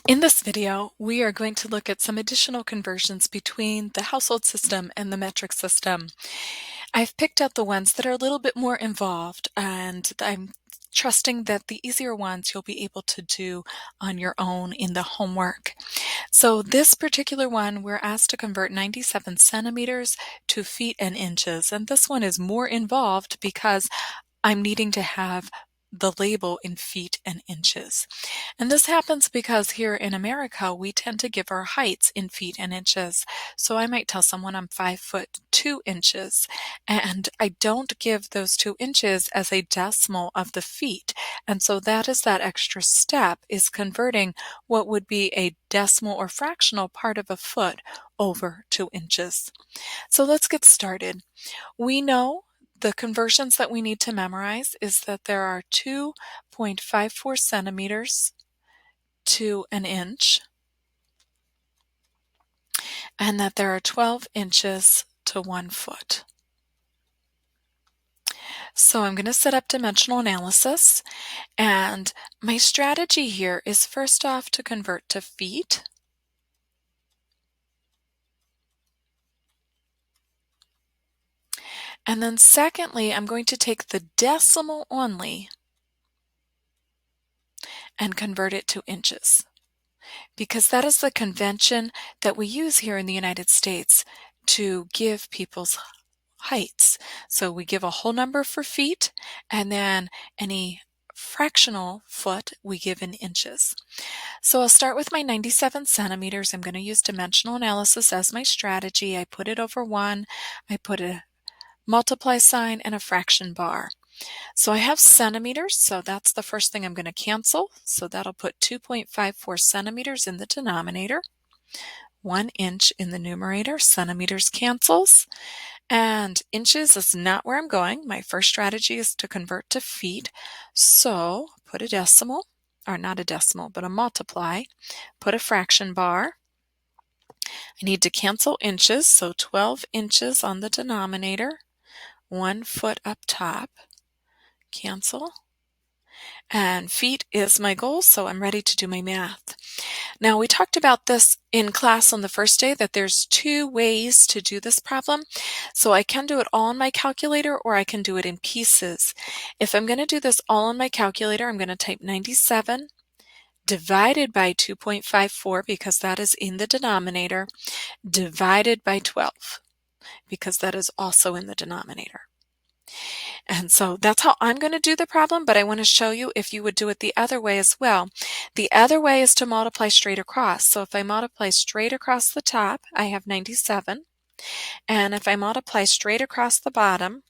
In this video, we are going to look at some additional conversions between the household system and the metric system. I've picked out the ones that are a little bit more involved, and I'm trusting that the easier ones you'll be able to do on your own in the homework. So this particular one, we're asked to convert 97 centimeters to feet and inches, and this one is more involved because I'm needing to have the label in feet and inches. And this happens because here in America, we tend to give our heights in feet and inches. So I might tell someone I'm 5 foot 2 inches, and I don't give those 2 inches as a decimal of the feet. And so that is that extra step, is converting what would be a decimal or fractional part of a foot over 2 inches. So let's get started. We know the conversions that we need to memorize is that there are 2.54 centimeters to an inch, and that there are 12 inches to 1 foot. So I'm going to set up dimensional analysis, and my strategy here is first off to convert to feet. And then secondly, I'm going to take the decimal only and convert it to inches, because that is the convention that we use here in the United States to give people's heights. So we give a whole number for feet, and then any fractional foot we give in inches. So I'll start with my 97 centimeters. I'm going to use dimensional analysis as my strategy. I put it over 1, I put a multiply sign and a fraction bar. So I have centimeters, so that's the first thing I'm going to cancel. So that'll put 2.54 centimeters in the denominator, 1 inch in the numerator. Centimeters cancels, and inches is not where I'm going. My first strategy is to convert to feet. So put a decimal, or not a decimal, but a multiply, put a fraction bar. I need to cancel inches, so 12 inches on the denominator, 1 foot up top, cancel. And feet is my goal, so I'm ready to do my math. Now, we talked about this in class on the first day, that there's 2 ways to do this problem. So I can do it all on my calculator, or I can do it in pieces. If I'm going to do this all on my calculator, I'm going to type 97 divided by 2.54, because that is in the denominator, divided by 12, because that is also in the denominator. And so that's how I'm going to do the problem, but I want to show you if you would do it the other way as well. The other way is to multiply straight across. So if I multiply straight across the top, I have 97. And if I multiply straight across the bottom,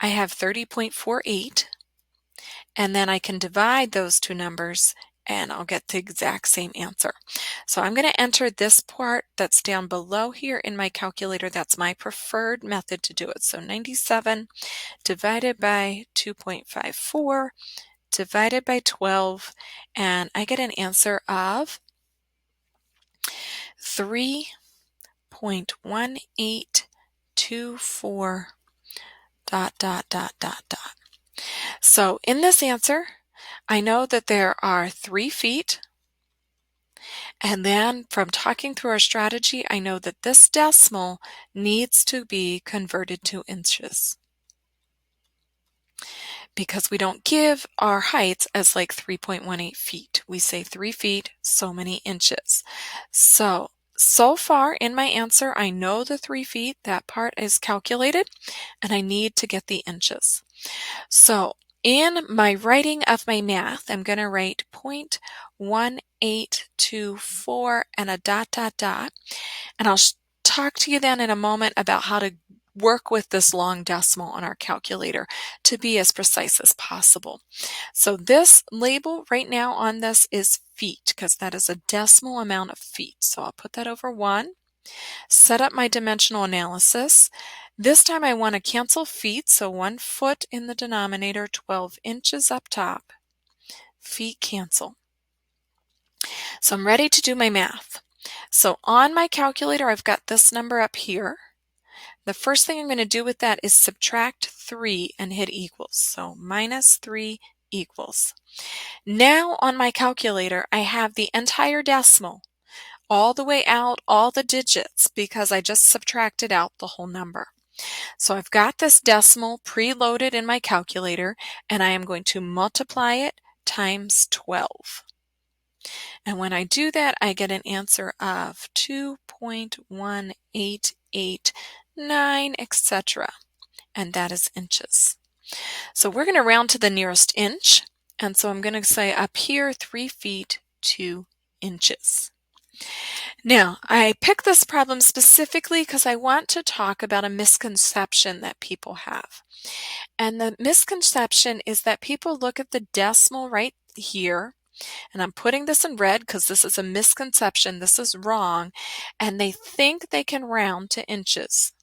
I have 30.48. And then I can divide those two numbers and I'll get the exact same answer. So I'm going to enter this part that's down below here in my calculator. That's my preferred method to do it. So 97 divided by 2.54 divided by 12, and I get an answer of 3.1824 ... So in this answer, I know that there are 3 feet, and then from talking through our strategy, I know that this decimal needs to be converted to inches, because we don't give our heights as like 3.18 feet. We say 3 feet, so many inches. So far in my answer, I know the 3 feet, that part is calculated, and I need to get the inches. So in my writing of my math, I'm going to write 0.1824 and a ... And I'll talk to you then in a moment about how to work with this long decimal on our calculator to be as precise as possible. So this label right now on this is feet, because that is a decimal amount of feet. So I'll put that over 1, set up my dimensional analysis. This time I want to cancel feet, so 1 foot in the denominator, 12 inches up top. Feet cancel. So I'm ready to do my math. So on my calculator, I've got this number up here. The first thing I'm going to do with that is subtract 3 and hit equals. So minus 3 equals. Now on my calculator, I have the entire decimal, all the way out, all the digits, because I just subtracted out the whole number. So I've got this decimal preloaded in my calculator, and I am going to multiply it times 12. And when I do that, I get an answer of 2.1889, etc. And that is inches. So we're going to round to the nearest inch. And so I'm going to say up here, 3 feet, 2 inches. Now, I picked this problem specifically because I want to talk about a misconception that people have. And the misconception is that people look at the decimal right here, and I'm putting this in red because this is a misconception, this is wrong, and they think they can round to inches.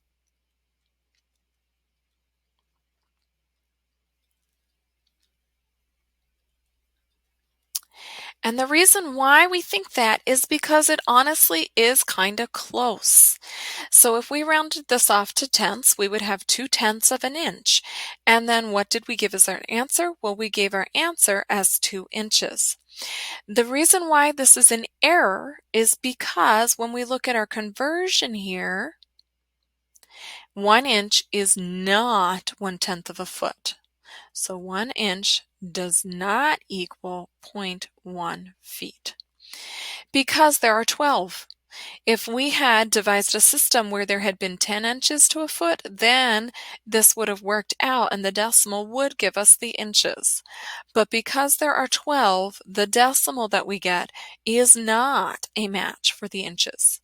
And the reason why we think that is because it honestly is kind of close. So if we rounded this off to tenths, we would have 2/10 of an inch. And then what did we give as our answer? Well, we gave our answer as 2 inches. The reason why this is an error is because when we look at our conversion here, 1 inch is not 1/10 of a foot. So 1 inch does not equal 0.1 feet because there are 12. If we had devised a system where there had been 10 inches to a foot, then this would have worked out and the decimal would give us the inches. But because there are 12, the decimal that we get is not a match for the inches.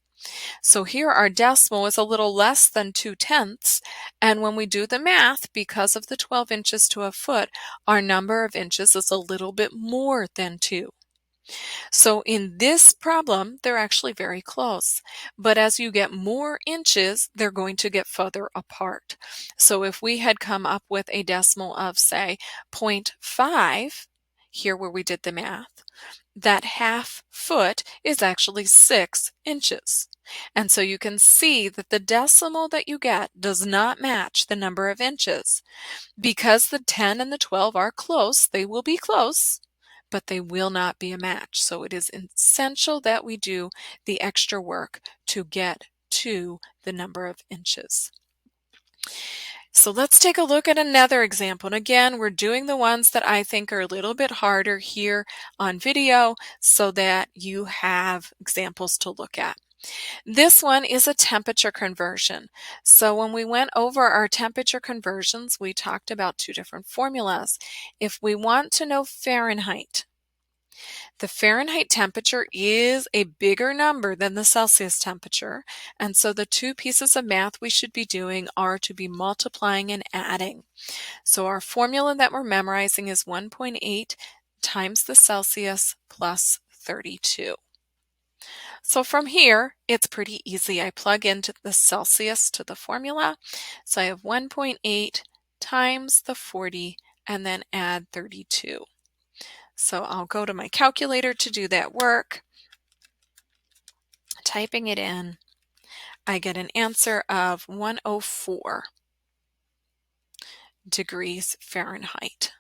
So here our decimal is a little less than 2/10, and when we do the math, because of the 12 inches to a foot, our number of inches is a little bit more than 2. So in this problem, they're actually very close. But as you get more inches, they're going to get further apart. So if we had come up with a decimal of, say, 0.5, here where we did the math, that half foot is actually 6 inches. And so you can see that the decimal that you get does not match the number of inches. Because the 10 and the 12 are close, they will be close, but they will not be a match. So it is essential that we do the extra work to get to the number of inches. So let's take a look at another example. And again, we're doing the ones that I think are a little bit harder here on video so that you have examples to look at. This one is a temperature conversion. So when we went over our temperature conversions, we talked about 2 different formulas. If we want to know Fahrenheit, the Fahrenheit temperature is a bigger number than the Celsius temperature, and so the 2 pieces of math we should be doing are to be multiplying and adding. So our formula that we're memorizing is 1.8 times the Celsius plus 32. So from here, it's pretty easy. I plug into the Celsius to the formula. So I have 1.8 times the 40 and then add 32. So I'll go to my calculator to do that work. Typing it in, I get an answer of 104 degrees Fahrenheit.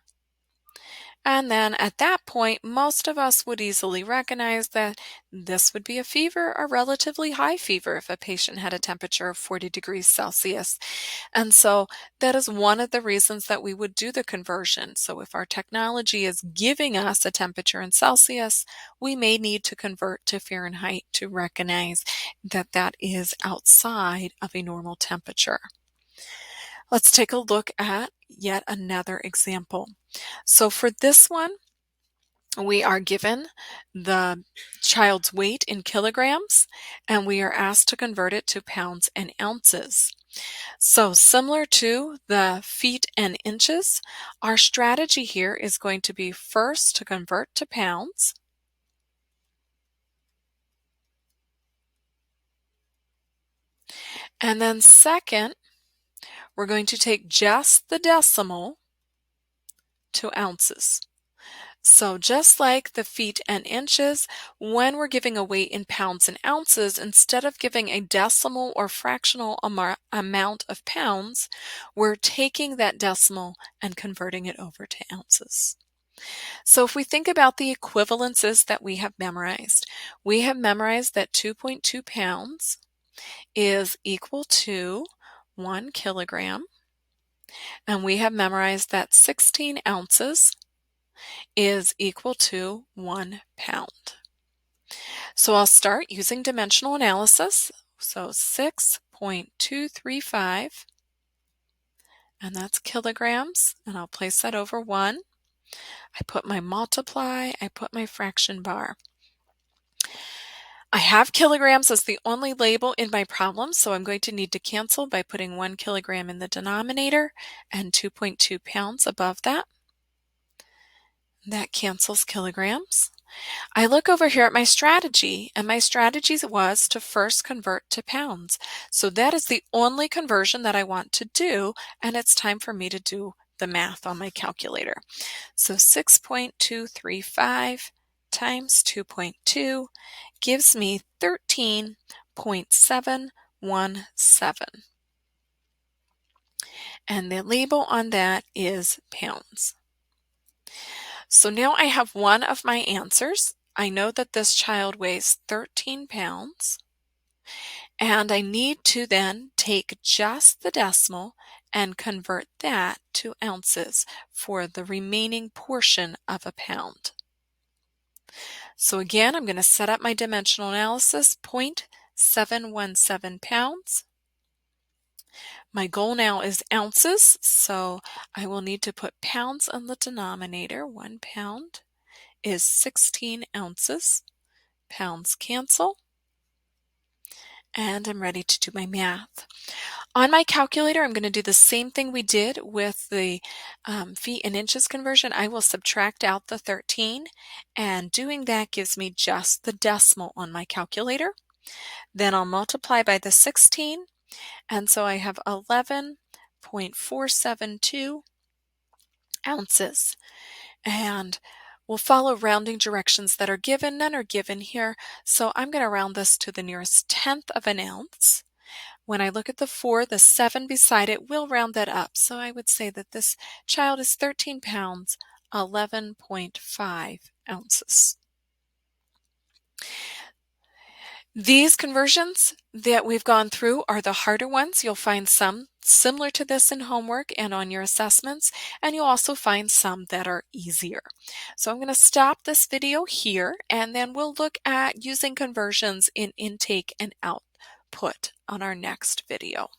And then at that point, most of us would easily recognize that this would be a fever, a relatively high fever, if a patient had a temperature of 40 degrees Celsius. And so that is one of the reasons that we would do the conversion. So if our technology is giving us a temperature in Celsius, we may need to convert to Fahrenheit to recognize that that is outside of a normal temperature. Let's take a look at yet another example. So for this one, we are given the child's weight in kilograms, and we are asked to convert it to pounds and ounces. So similar to the feet and inches, our strategy here is going to be first to convert to pounds, and then second, we're going to take just the decimal to ounces. So just like the feet and inches, when we're giving a weight in pounds and ounces, instead of giving a decimal or fractional amount of pounds, we're taking that decimal and converting it over to ounces. So if we think about the equivalences that we have memorized that 2.2 pounds is equal to 1 kilogram, and we have memorized that 16 ounces is equal to 1 pound. So I'll start using dimensional analysis. So 6.235, and that's kilograms, and I'll place that over 1. I put my multiply, I put my fraction bar. I have kilograms as the only label in my problem, so I'm going to need to cancel by putting 1 kilogram in the denominator and 2.2 pounds above that. That cancels kilograms. I look over here at my strategy, and my strategy was to first convert to pounds. So that is the only conversion that I want to do, and it's time for me to do the math on my calculator. So 6.235 times 2.2 gives me 13.717. And the label on that is pounds. So now I have one of my answers. I know that this child weighs 13 pounds, and I need to then take just the decimal and convert that to ounces for the remaining portion of a pound. So again, I'm going to set up my dimensional analysis, 0.717 pounds. My goal now is ounces, so I will need to put pounds on the denominator. 1 pound is 16 ounces. Pounds cancel. And I'm ready to do my math. On my calculator, I'm going to do the same thing we did with the feet and inches conversion. I will subtract out the 13, and doing that gives me just the decimal on my calculator. Then I'll multiply by the 16, and so I have 11.472 ounces. And we'll follow rounding directions that are given. None are given here, so I'm going to round this to the nearest tenth of an ounce. When I look at the 4, the 7 beside it will round that up. So I would say that this child is 13 pounds, 11.5 ounces. These conversions that we've gone through are the harder ones. You'll find some similar to this in homework and on your assessments, and you'll also find some that are easier. So I'm going to stop this video here, and then we'll look at using conversions in intake and output on our next video.